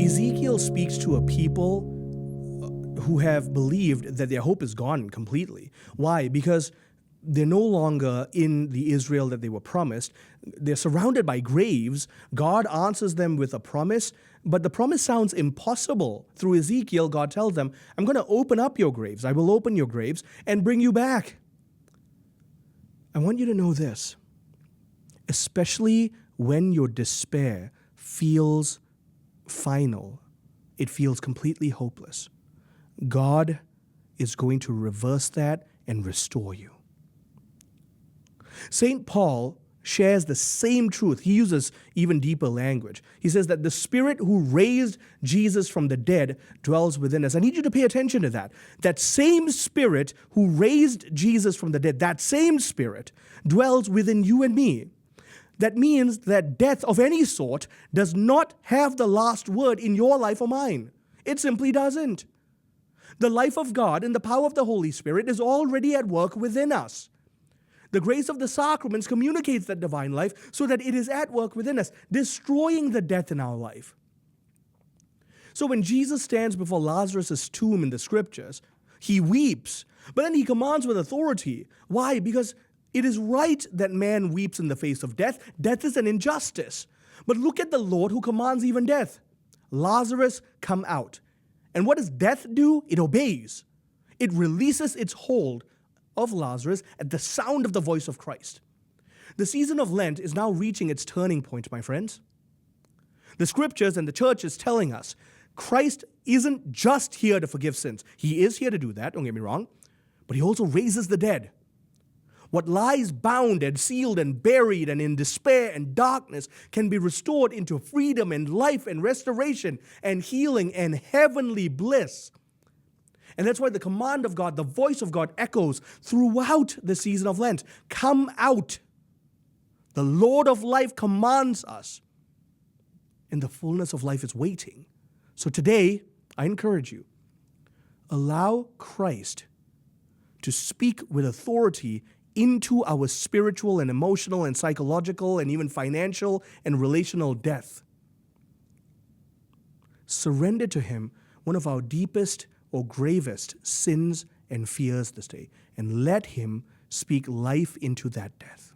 Ezekiel speaks to a people who have believed that their hope is gone completely. Why? Because they're no longer in the Israel that they were promised. They're surrounded by graves. God answers them with a promise, but the promise sounds impossible. Through Ezekiel, God tells them, I'm going to open up your graves. I will open your graves and bring you back. I want you to know this, especially when your despair feels final, it feels completely hopeless. God is going to reverse that and restore you. St. Paul shares the same truth. He uses even deeper language. He says that the Spirit who raised Jesus from the dead dwells within us. I need you to pay attention to that. That same Spirit who raised Jesus from the dead, that same Spirit dwells within you and me. That means that death of any sort does not have the last word in your life or mine. It simply doesn't. The life of God and the power of the Holy Spirit is already at work within us. The grace of the sacraments communicates that divine life so that it is at work within us, destroying the death in our life. So when Jesus stands before Lazarus' tomb in the scriptures, he weeps, but then he commands with authority. Why? Because it is right that man weeps in the face of death. Death is an injustice. But look at the Lord who commands even death. Lazarus, come out. And what does death do? It obeys. It releases its hold of Lazarus at the sound of the voice of Christ. The season of Lent is now reaching its turning point, my friends. The scriptures and the church is telling us Christ isn't just here to forgive sins. He is here to do that, don't get me wrong, but he also raises the dead. What lies bound and sealed and buried and in despair and darkness can be restored into freedom and life and restoration and healing and heavenly bliss. And that's why the command of God, the voice of God echoes throughout the season of Lent. Come out. The Lord of life commands us. And the fullness of life is waiting. So today, I encourage you, allow Christ to speak with authority into our spiritual and emotional and psychological and even financial and relational death. Surrender to him one of our deepest or gravest sins and fears this day, and let him speak life into that death.